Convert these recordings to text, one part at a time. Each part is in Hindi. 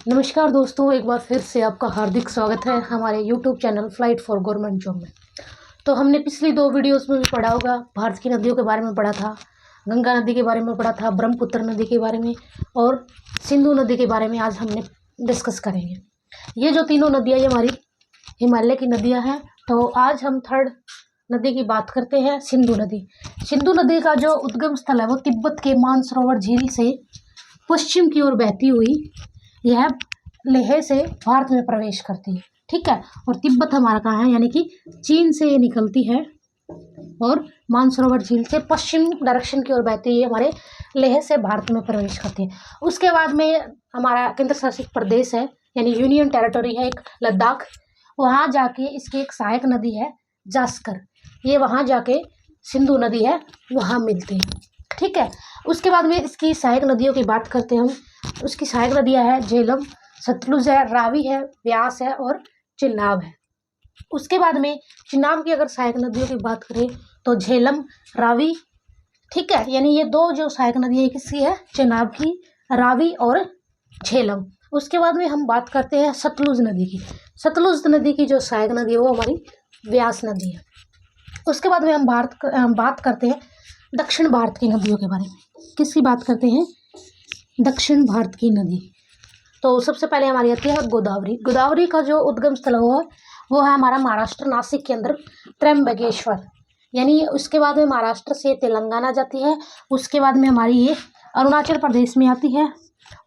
नमस्कार दोस्तों, एक बार फिर से आपका हार्दिक स्वागत है हमारे YouTube channel flight for government job में। तो हमने पिछली 2 वीडियोस में भी पढ़ा होगा, भारत की नदियों के बारे में पढ़ा था, गंगा नदी के बारे में पढ़ा था, ब्रह्मपुत्र नदी के बारे में और सिंधु नदी के बारे में आज हमने डिस्कस करेंगे। ये जो तीनों नदियाँ ये हमारी हिमालय की नदियाँ हैं। तो आज हम थर्ड नदी की बात करते हैं, सिंधु नदी। सिंधु नदी का जो उद्गम स्थल है वो तिब्बत के मानसरोवर झील से पश्चिम की ओर बहती हुई यह लेह से भारत में प्रवेश करती है। ठीक है, और तिब्बत हमारा कहाँ है, यानी कि चीन से ये निकलती है और मानसरोवर झील से पश्चिम डायरेक्शन की ओर बहती है, हमारे लेह से भारत में प्रवेश करती है। उसके बाद में हमारा केंद्र शासित प्रदेश है, यानी यूनियन टेरिटोरी है एक लद्दाख। वहाँ जाके इसकी एक सहायक नदी है जास्कर, ये वहाँ जाके सिंधु नदी है वहाँ मिलती है। ठीक है, उसके बाद में इसकी सहायक नदियों की बात करते हैं हम। उसकी सहायक नदियाँ है झेलम, सतलुज है, रावी है, व्यास है और चिनाब है। उसके बाद में चिनाब की अगर सहायक नदियों की बात करें तो झेलम, रावी, ठीक है, यानी ये 2 जो सहायक नदियाँ किसकी है, चिनाब की, रावी और झेलम। उसके बाद में हम बात करते हैं सतलुज नदी की। सतलुज नदी की जो सहायक नदी है वो हमारी व्यास नदी है। उसके बाद में हम बात करते हैं दक्षिण भारत की नदियों के बारे में। किसकी बात करते हैं, दक्षिण भारत की नदी। तो सबसे पहले हमारी आती है गोदावरी। गोदावरी का जो उद्गम स्थल वो है हमारा महाराष्ट्र, नासिक के अंदर त्र्यंबकेश्वर, यानी उसके बाद में महाराष्ट्र से तेलंगाना जाती है। उसके बाद में हमारी ये अरुणाचल प्रदेश में आती है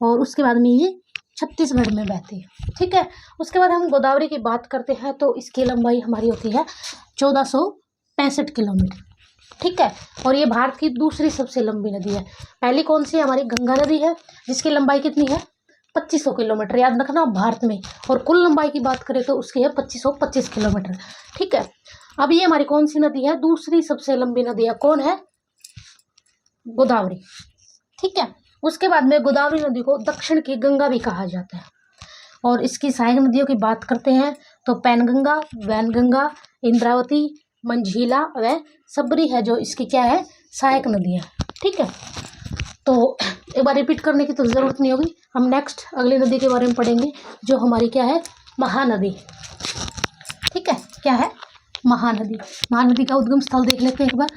और उसके बाद में ये छत्तीसगढ़ में बहती है। ठीक है, उसके बाद हम गोदावरी की बात करते हैं तो इसकी लंबाई हमारी होती है 1465 किलोमीटर। ठीक है, और ये भारत की दूसरी सबसे लंबी नदी है। पहली कौन सी है, हमारी गंगा नदी है, जिसकी लंबाई कितनी है, 2500 किलोमीटर, याद रखना भारत में। और कुल लंबाई की बात करें तो उसकी है 2525 किलोमीटर। ठीक है, अब ये हमारी कौन सी नदी है, दूसरी सबसे लंबी नदी है, कौन है, गोदावरी। ठीक है, उसके बाद में गोदावरी नदी को दक्षिण की गंगा भी कहा जाता है। और इसकी सहायक नदियों की बात करते हैं तो पैनगंगा, वैनगंगा, इंद्रावती, मंझीला व सबरी है जो इसकी क्या है, सहायक नदियाँ। ठीक है, तो एक बार रिपीट करने की तो ज़रूरत नहीं होगी। हम नेक्स्ट अगली नदी के बारे में पढ़ेंगे जो हमारी क्या है, महानदी। ठीक है, क्या है, महानदी। महानदी का उद्गम स्थल देख लेते हैं एक बार।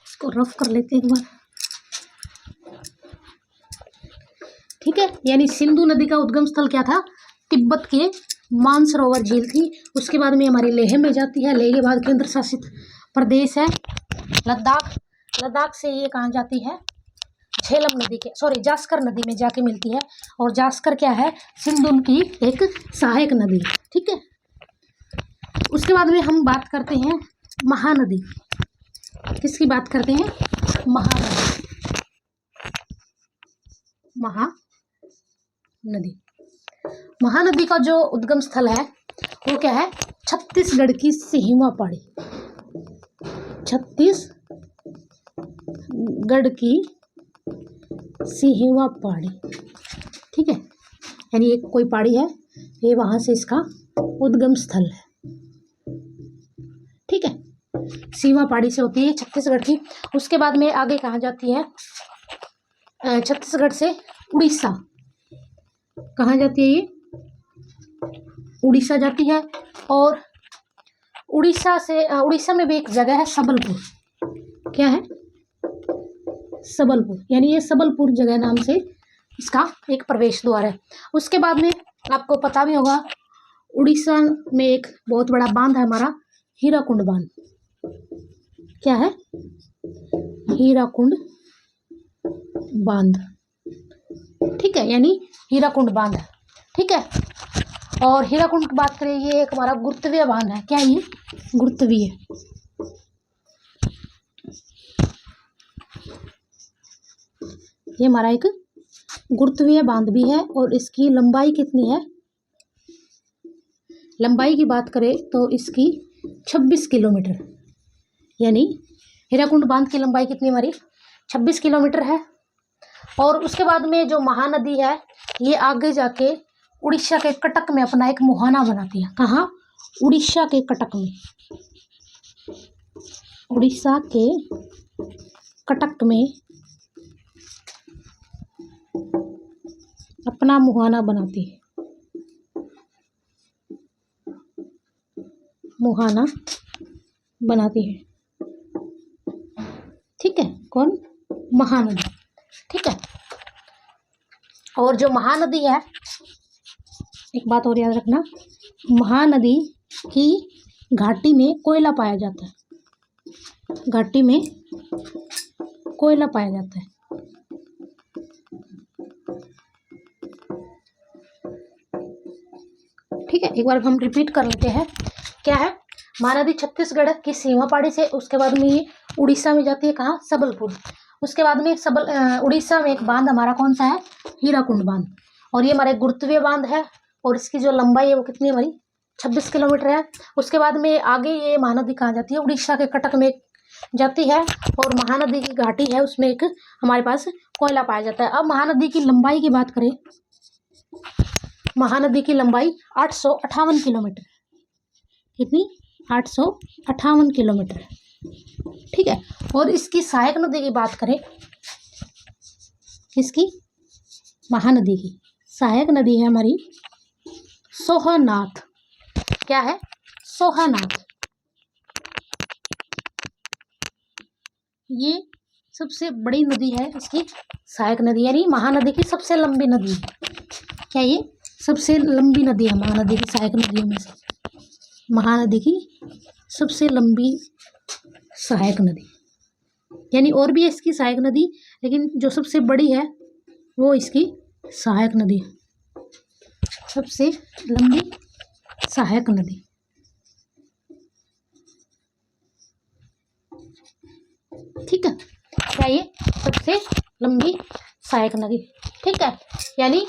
इसको रफ कर लेते हैं एक बार। ठीक है, यानी सिंधु नदी का उद्गम स्थल क्या था, तिब्बत के मानसरोवर झील थी। उसके बाद में हमारी लेह में जाती है, लेह के बाद केंद्र शासित प्रदेश है लद्दाख। लद्दाख से ये कहाँ जाती है, झेलम नदी के जास्कर नदी में जाके मिलती है। और जास्कर क्या है, सिंधु की एक सहायक नदी। ठीक है, उसके बाद में हम बात करते हैं महानदी। किसकी बात करते हैं, महानदी। महानदी का जो उद्गम स्थल है वो क्या है, छत्तीसगढ़ की सिहिमा पहाड़ी। छत्तीसगढ़ की सिहिमा पहाड़ी। ठीक है, यानी एक कोई पहाड़ी है, ये वहां से इसका उद्गम स्थल है। ठीक है, सिहिमा पहाड़ी से होती है छत्तीसगढ़ की। उसके बाद में आगे कहाँ जाती है, छत्तीसगढ़ से उड़ीसा, कहाँ जाती है ये, उड़ीसा जाती है। और उड़ीसा में भी एक जगह है सबलपुर, क्या है, सबलपुर, यानी ये सबलपुर जगह नाम से इसका एक प्रवेश द्वार है। उसके बाद में आपको पता भी होगा उड़ीसा में एक बहुत बड़ा बांध है हमारा, हीराकुंड बांध। क्या है, हीराकुंड बांध। ठीक है, यानी हीराकुंड बांध है। ठीक है, और हीराकुंड की बात करें, ये एक हमारा गुरुत्वीय बांध है। क्या ये, गुरुत्वीय। ये हमारा एक गुरुत्वीय बांध भी है और इसकी लंबाई कितनी है, लंबाई की बात करें तो इसकी 26 किलोमीटर, यानी हीराकुंड बांध की लंबाई कितनी हमारी 26 किलोमीटर है। और उसके बाद में जो महानदी है ये आगे जाके उड़ीसा के कटक में अपना एक मुहाना बनाती है। कहाँ, उड़ीसा के कटक में। उड़ीसा के कटक में अपना मुहाना बनाती है। मुहाना बनाती है, ठीक है। कौन? महानदी, ठीक है। और जो महानदी है, एक बात और याद रखना, महानदी की घाटी में कोयला पाया जाता है। घाटी में कोयला पाया जाता है, ठीक है। एक बार हम रिपीट कर लेते हैं। क्या है? महानदी छत्तीसगढ़ की सीमा पहाड़ी से, उसके बाद में ये उड़ीसा में जाती है। कहाँ? सबलपुर। उसके बाद में उड़ीसा में एक बांध हमारा कौन सा है? हीराकुंड बांध। और ये हमारा एक गुरुत्वीय बांध है, और इसकी जो लंबाई है वो कितनी है हमारी? 26 किलोमीटर है। उसके बाद में आगे ये महानदी कहाँ जाती है? उड़ीसा के कटक में जाती है, और महानदी की घाटी है, उसमें एक हमारे पास कोयला पाया जाता है। अब महानदी की लंबाई की बात करें, महानदी की लंबाई 858 किलोमीटर। कितनी? 858 किलोमीटर, ठीक है। और इसकी सहायक नदी की बात करें, किसकी? महानदी की सहायक नदी है हमारी सोहनाथ। क्या है? सोहनाथ। ये सबसे बड़ी नदी है, इसकी सहायक नदी, यानी महानदी की सबसे लंबी नदी है। क्या ये सबसे लंबी नदी है महानदी की सहायक नदियों में से? महानदी की सबसे लंबी सहायक नदी, यानी और भी है इसकी सहायक नदी, लेकिन जो सबसे बड़ी है वो इसकी सहायक नदी है। सबसे लंबी सहायक नदी, ठीक है। क्या ये? सबसे लंबी सहायक नदी, ठीक है। यानी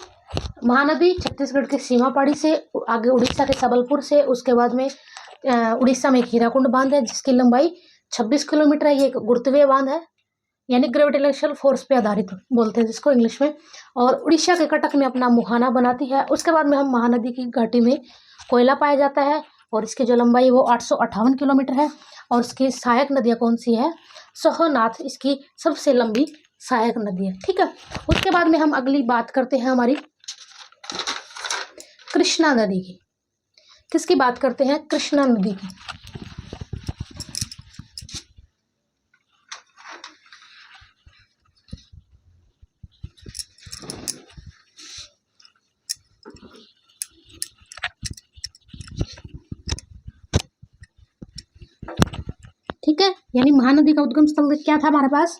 महानदी छत्तीसगढ़ के सीमा पहाड़ी से, आगे उड़ीसा के सबलपुर से, उसके बाद में उड़ीसा में एक हीराकुंड बांध है जिसकी लंबाई 26 किलोमीटर है। ये एक गुरुत्वीय बांध है, यानी ग्रेविटेशनल फोर्स पे आधारित बोलते हैं जिसको इंग्लिश में। और उड़ीसा के कटक में अपना मुहाना बनाती है। उसके बाद में हम महानदी की घाटी में कोयला पाया जाता है, और इसकी जो लंबाई है वो 858 किलोमीटर है। और इसकी सहायक नदियाँ कौन सी है? सोहनाथ इसकी सबसे लंबी सहायक नदी है, ठीक है। उसके बाद में हम अगली बात करते हैं हमारी कृष्णा नदी की। किसकी बात करते हैं? कृष्णा नदी की। ठीक है, यानी महानदी का उद्गम स्थल क्या था हमारे पास?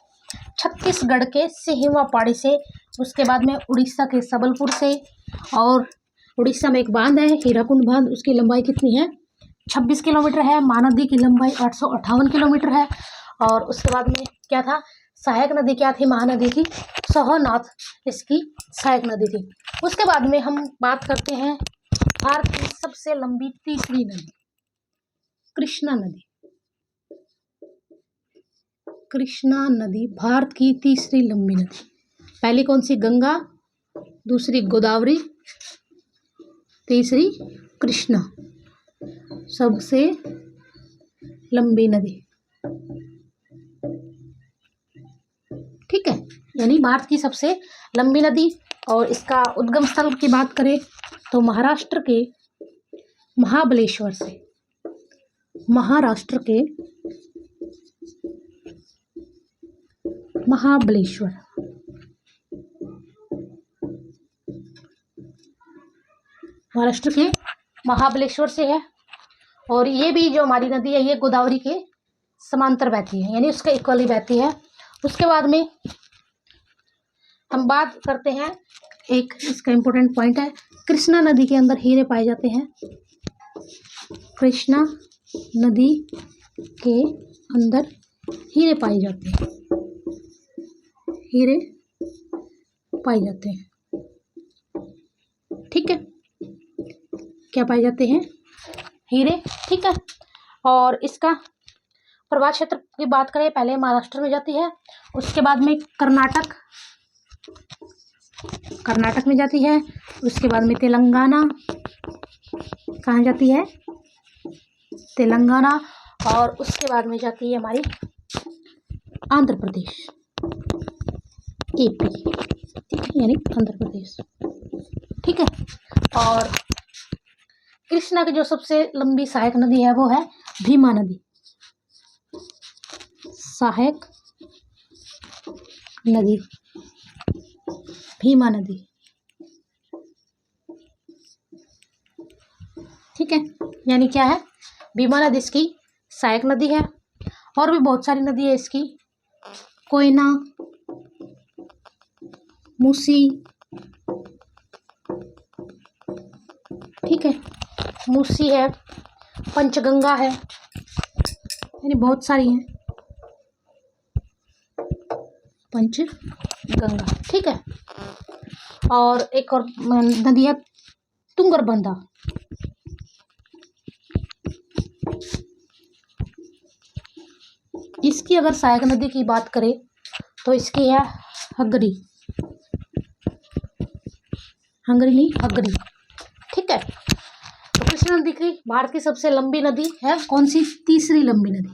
छत्तीसगढ़ के सीमा पहाड़ी से, उसके बाद में उड़ीसा के सबलपुर से, और उड़ीसा में एक बांध है हीराकुंड बांध, उसकी लंबाई कितनी है? 26 किलोमीटर है। महानदी की लंबाई 858 किलोमीटर है। और उसके बाद में क्या था? सहायक नदी क्या थी महानदी की? सोहनाथ इसकी सहायक नदी थी। उसके बाद में हम बात करते हैं भारत की सबसे लंबी तीसरी नदी, कृष्णा नदी। कृष्णा नदी भारत की तीसरी लंबी नदी। पहली कौन सी? गंगा, दूसरी गोदावरी, तीसरी कृष्णा, सबसे लंबी नदी, ठीक है। यानी भारत की सबसे लंबी नदी। और इसका उद्गम स्थल की बात करें तो महाराष्ट्र के महाबलेश्वर से, महाराष्ट्र के महाबलेश्वर, महाराष्ट्र के महाबलेश्वर से है। और ये भी जो हमारी नदी है ये गोदावरी के समांतर बहती है, यानी उसके इक्वली बहती है। उसके बाद में हम बात करते हैं, एक इसका इम्पोर्टेंट पॉइंट है, कृष्णा नदी के अंदर हीरे पाए जाते हैं। कृष्णा नदी के अंदर हीरे पाए जाते हैं, हीरे पाए जाते हैं, ठीक है। क्या पाए जाते हैं? हीरे, ठीक है। और इसका प्रवाह क्षेत्र की बात करें, पहले महाराष्ट्र में जाती है, उसके बाद में कर्नाटक में जाती है, उसके बाद में तेलंगाना, कहाँ जाती है? तेलंगाना, और उसके बाद में जाती है हमारी आंध्र प्रदेश, एपी, ठीक है, यानी आंध्र प्रदेश। ठीक है। और कृष्णा की जो सबसे लंबी सहायक नदी है वो है भीमा नदी। सहायक नदी भीमा नदी। ठीक है, यानी क्या है, भीमा नदी इसकी सहायक नदी है। और भी बहुत सारी नदी है इसकी, कोयना, मूसी, ठीक है, मूसी है, पंचगंगा है, यानी बहुत सारी हैं पंचगंगा। ठीक है। और एक और नदी है तुंगरबंधा। इसकी अगर सहायक नदी की बात करें तो इसकी है हगरी, हंगरी नहीं हगरी। ठीक है। तो कृष्णा नदी की भारत की सबसे लंबी नदी है कौन सी? तीसरी लंबी नदी,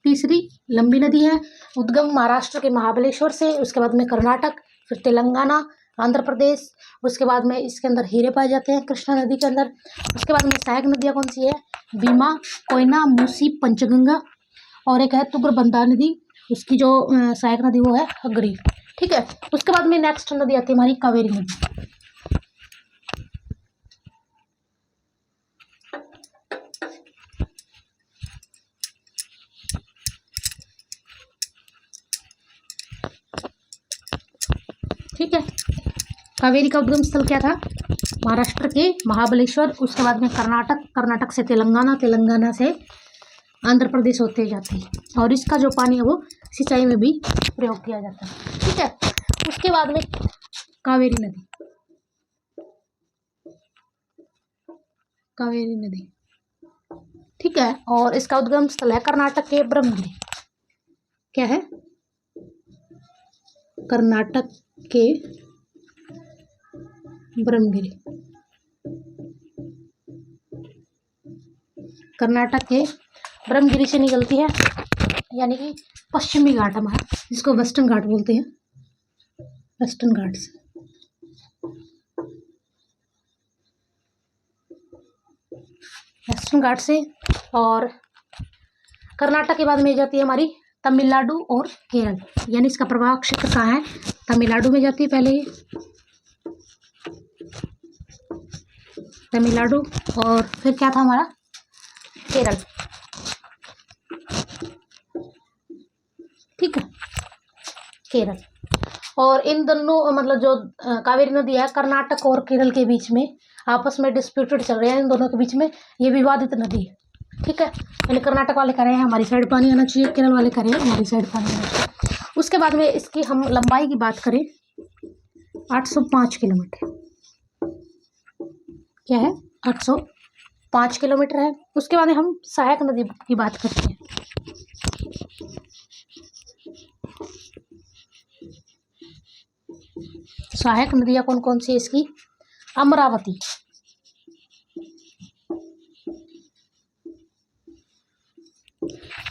तीसरी लंबी नदी है। उद्गम महाराष्ट्र के महाबलेश्वर से, उसके बाद में कर्नाटक, फिर तेलंगाना, आंध्र प्रदेश, उसके बाद में इसके अंदर हीरे पाए जाते हैं कृष्णा नदी के अंदर। उसके बाद में सहायक नदियाँ कौन सी है? भीमा, कोयना, मूसी, पंचगंगा, और एक है तुंगरबंधा नदी, उसकी जो सहायक नदी वो है हगरी। ठीक है। उसके बाद में नेक्स्ट नदी आती है हमारी कावेरी नदी। ठीक है। कावेरी का उद्गम स्थल क्या था? महाराष्ट्र के महाबलेश्वर, उसके बाद में कर्नाटक, कर्नाटक से तेलंगाना, तेलंगाना से आंध्र प्रदेश होते जाते हैं, और इसका जो पानी है वो सिंचाई में भी प्रयोग किया जाता है। ठीक है। उसके बाद में कावेरी नदी, कावेरी नदी, ठीक है, और इसका उद्गम स्थल है कर्नाटक के ब्रह्मगिरी। क्या है? कर्नाटक के ब्रह्मगिरी, कर्नाटक के ब्रह्मगिरी से निकलती है, यानी कि पश्चिमी घाट हमारा, जिसको वेस्टर्न घाट बोलते हैं, वेस्टर्न घाट से। वेस्टर्न घाट से, और कर्नाटक के बाद में जाती है हमारी तमिलनाडु और केरल, यानी इसका प्रभाव क्षेत्र कहाँ है? तमिलनाडु में जाती है पहले ये, तमिलनाडु, और फिर क्या था हमारा? केरल। ठीक है, केरल। और इन दोनों मतलब जो कावेरी नदी है कर्नाटक और केरल के बीच में आपस में डिस्प्यूटेड चल रहे हैं, इन दोनों के बीच में ये विवादित नदी है। ठीक है, यानी कर्नाटक वाले कह रहे हैं हमारी साइड पानी आना चाहिए, केरल वाले कह रहे हैं हमारी साइड पानी आना चाहिए। उसके बाद में इसकी हम लंबाई की बात करें, 805 किलोमीटर। क्या है? 805 किलोमीटर है। उसके बाद में हम सहायक नदी की बात करते हैं। सहायक नदियाँ कौन कौन सी है इसकी? अमरावती,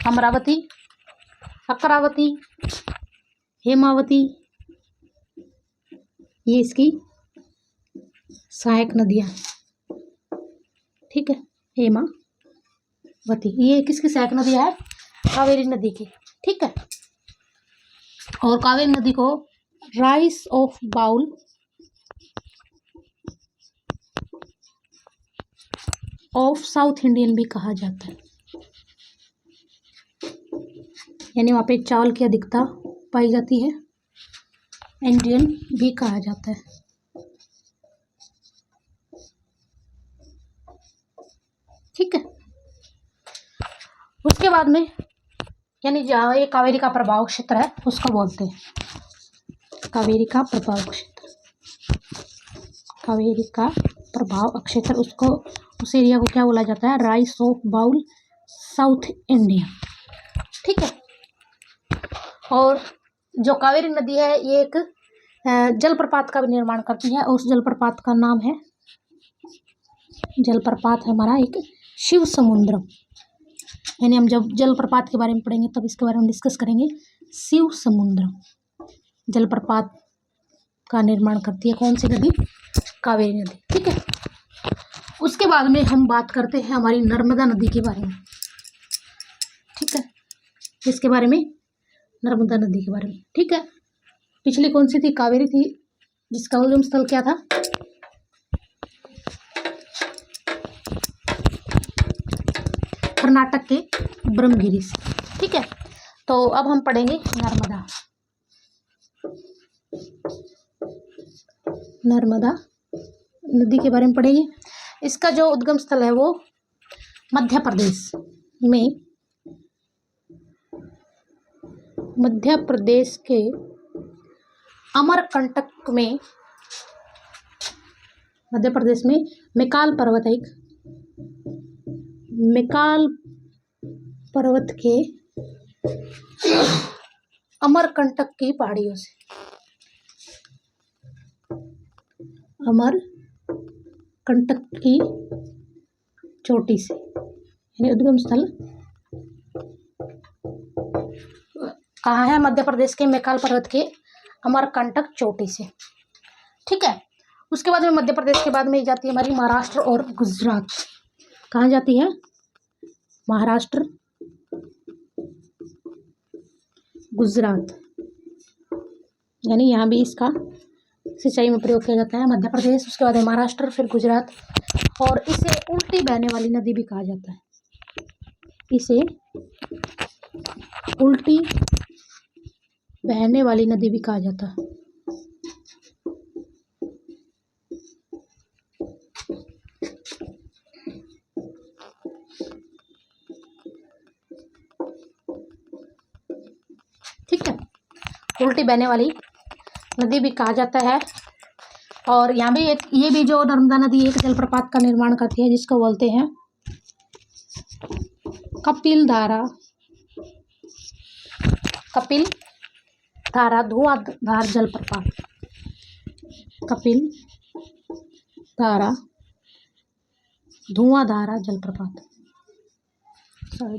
अमरावती, अकरावती, हेमावती, ये इसकी सहायक नदियाँ। ठीक है, हेमावती, ये किसकी सहायक नदी है? कावेरी नदी की। ठीक है। और कावेरी नदी को rice of bowl of south Indian भी कहा जाता है, यानी वहाँ पे चावल की अधिकता पाई जाती है, इंडियन भी कहा जाता है। ठीक है। उसके बाद में यानी जहाँ ये कावेरी का प्रभाव क्षेत्र है उसको बोलते हैं, कावेरी का प्रभाव क्षेत्र, कावेरी का प्रभाव क्षेत्र, उसको उस एरिया को क्या बोला जाता है? Rice of bowl south India. ठीक है। और जो कावेरी नदी है ये एक जलप्रपात का भी निर्माण करती है, उस जलप्रपात का नाम है, जलप्रपात है हमारा एक शिव समुद्रम, यानी हम जब जलप्रपात के बारे में पढ़ेंगे तब इसके बारे में डिस्कस करेंगे। शिव समुद्रम जलप्रपात का निर्माण करती है कौन सी नदी? कावेरी नदी। ठीक है, उसके बाद में हम बात करते हैं हमारी नर्मदा नदी के बारे में। ठीक है, इसके बारे में, नर्मदा नदी के बारे में। ठीक है, पिछली कौन सी थी? कावेरी थी, जिसका उद्गम स्थल क्या था? कर्नाटक के ब्रह्मगिरी से। ठीक है, तो अब हम पढ़ेंगे नर्मदा। नर्मदा नदी के बारे में पढ़ेंगे। इसका जो उद्गम स्थल है वो मध्य प्रदेश में, मध्य प्रदेश के अमरकंटक में, मध्य प्रदेश में मैकाल पर्वत, एक मैकाल पर्वत के अमरकंटक की पहाड़ियों से, अमरकंटक की चोटी से, यानी उद्गम स्थल कहाँ है? मध्य प्रदेश के मैकाल पर्वत के अमरकंटक चोटी से। ठीक है, उसके बाद में मध्य प्रदेश के बाद में जाती है हमारी महाराष्ट्र और गुजरात। कहाँ जाती है? महाराष्ट्र, गुजरात, यानी यहाँ भी इसका सिंचाई में प्रयोग किया जाता है। मध्य प्रदेश, उसके बाद है महाराष्ट्र, फिर गुजरात। और इसे उल्टी बहने वाली नदी भी कहा जाता है। इसे उल्टी बहने वाली नदी भी कहा जाता है। ठीक है, उल्टी बहने वाली नदी भी कहा जाता है। और यहाँ भी ये भी जो नर्मदा नदी एक जलप्रपात का निर्माण करती है, जिसको बोलते हैं कपिल धारा, कपिल धारा धुआंधार जलप्रपात, कपिल धारा धुआंधार जलप्रपात,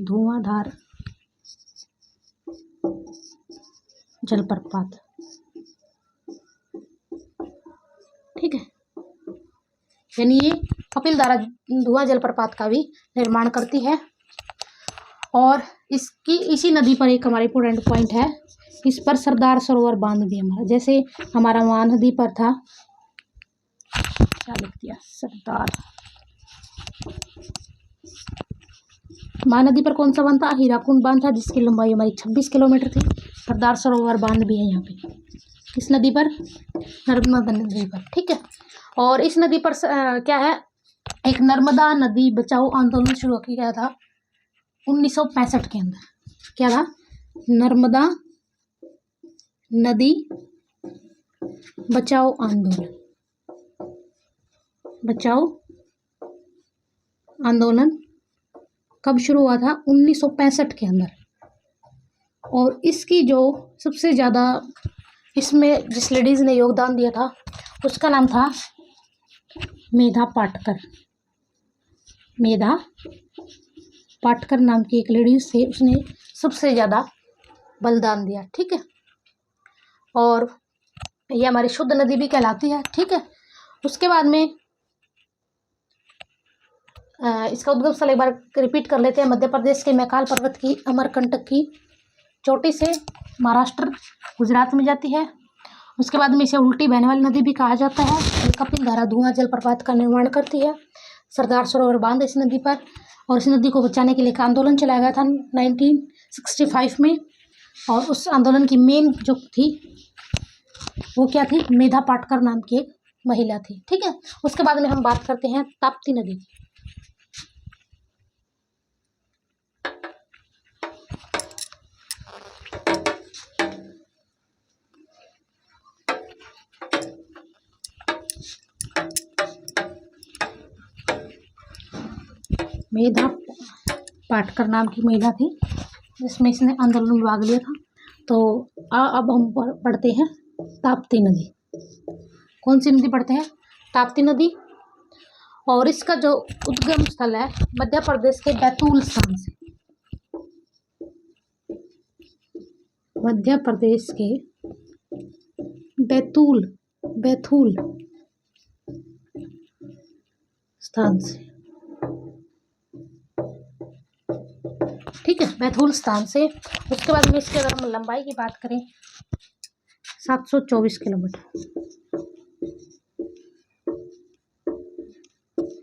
धुआंधार जलप्रपात। ठीक है, यानी ये कपिल धारा धुआं जलप्रपात का भी निर्माण करती है। और इसकी इसी नदी पर एक हमारी इंपॉर्टेंट पॉइंट है, इस पर सरदार सरोवर बांध भी हमारा, जैसे हमारा महानदी पर था, क्या लिख दिया? सरदार। महानदी पर कौन सा बांध था? हीराकुंड बांध था, जिसकी लंबाई हमारी 26 किलोमीटर थी। सरदार सरोवर बांध भी है यहाँ पे, किस नदी पर? नर्मदा नदी पर। ठीक है, और इस नदी पर क्या है, एक नर्मदा नदी बचाओ आंदोलन शुरू किया गया था 1965 के अंदर। क्या था? नर्मदा नदी बचाओ आंदोलन, बचाओ आंदोलन कब शुरू हुआ था? 1965 के अंदर। और इसकी जो सबसे ज़्यादा इसमें जिस लेडीज़ ने योगदान दिया था उसका नाम था मेधा पाटकर। मेधा पाटकर नाम की एक लेडीज से, उसने सबसे ज़्यादा बलिदान दिया। ठीक है, और ये हमारी शुद्ध नदी भी कहलाती है। ठीक है, उसके बाद में इसका उद्गम स्थल एक बार रिपीट कर लेते हैं। मध्य प्रदेश के मैकाल पर्वत की अमरकंटक की चोटी से महाराष्ट्र गुजरात में जाती है। उसके बाद में इसे उल्टी बहने वाली नदी भी कहा जाता है। ये कपिल धारा धुआं जलप्रपात का निर्माण करती है। सरदार सरोवर बांध इस नदी पर, और इस नदी को बचाने के लिए एक आंदोलन चलाया गया था 1965 में। और उस आंदोलन की मेन जो थी वो क्या थी? मेधा पाटकर नाम की एक महिला थी। ठीक है, उसके बाद में हम बात करते हैं ताप्ती नदी की। मेधा पाटकर नाम की महिला थी जिसमें इसने आंदोलन में भाग लिया था। तो अब हम पढ़ते हैं ताप्ती नदी। कौन सी नदी पढ़ते हैं? ताप्ती नदी। और इसका जो उद्गम स्थल है मध्य प्रदेश के बैतूल स्थान से। मध्य प्रदेश के बैतूल स्थान से, ठीक है, बैतूल स्थान से। उसके बाद में इसके अगर हम लंबाई की बात करें 724 किलोमीटर,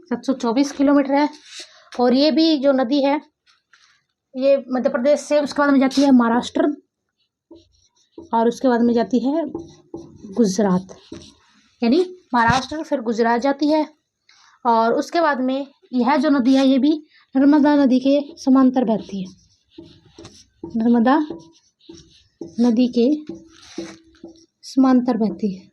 724 किलोमीटर है। और ये भी जो नदी है ये मध्य प्रदेश से उसके बाद में जाती है महाराष्ट्र, और उसके बाद में जाती है गुजरात, यानी महाराष्ट्र फिर गुजरात जाती है। और उसके बाद में यह जो नदी है ये भी नर्मदा नदी के समांतर बहती है, नर्मदा नदी के समांतर बहती है।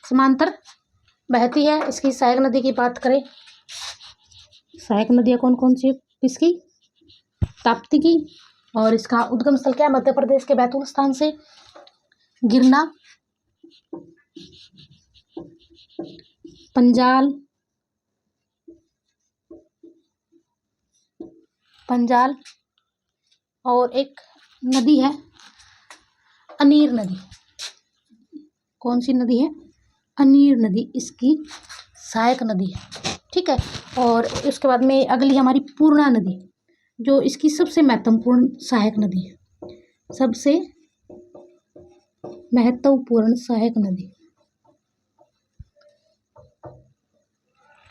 समांतर बहती है। इसकी सहायक नदी की बात करें, सहायक नदियाँ कौन कौन सी है इसकी? ताप्ती की। और इसका उद्गम स्थल क्या है? मध्य प्रदेश के बैतूल स्थान से गिरना, पंजाल, और एक नदी है अनीर नदी। कौन सी नदी है? अनीर नदी इसकी सहायक नदी है, ठीक है। और उसके बाद में अगली हमारी पूर्णा नदी, जो इसकी सबसे महत्वपूर्ण सहायक नदी है, सबसे महत्वपूर्ण सहायक नदी,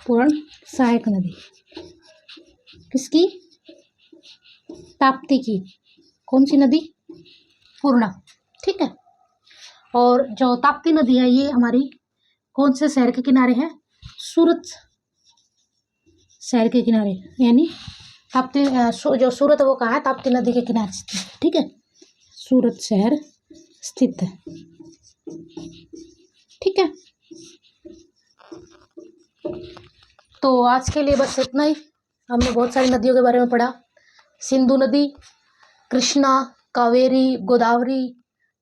पूर्ण सहायक नदी किसकी? ताप्ती की। कौन सी नदी? पूर्णा, ठीक है। और जो ताप्ती नदी है ये हमारी कौन से शहर के किनारे है? सूरत शहर के किनारे, यानी ताप्ती जो सूरत है वो कहाँ है? ताप्ती नदी के किनारे स्थित है, ठीक है, सूरत शहर स्थित है, ठीक है। तो आज के लिए बस इतना ही। हमने बहुत सारी नदियों के बारे में पढ़ा, सिंधु नदी, कृष्णा, कावेरी, गोदावरी,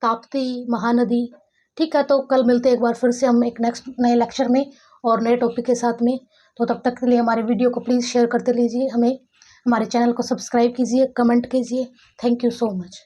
ताप्ती, महानदी, ठीक है। तो कल मिलते हैं एक बार फिर से हम एक नेक्स्ट नए लेक्चर में और नए टॉपिक के साथ में। तो तब तक के लिए हमारे वीडियो को प्लीज़ शेयर करते लीजिए, हमारे चैनल को सब्सक्राइब कीजिए, कमेंट कीजिए। Thank you so much.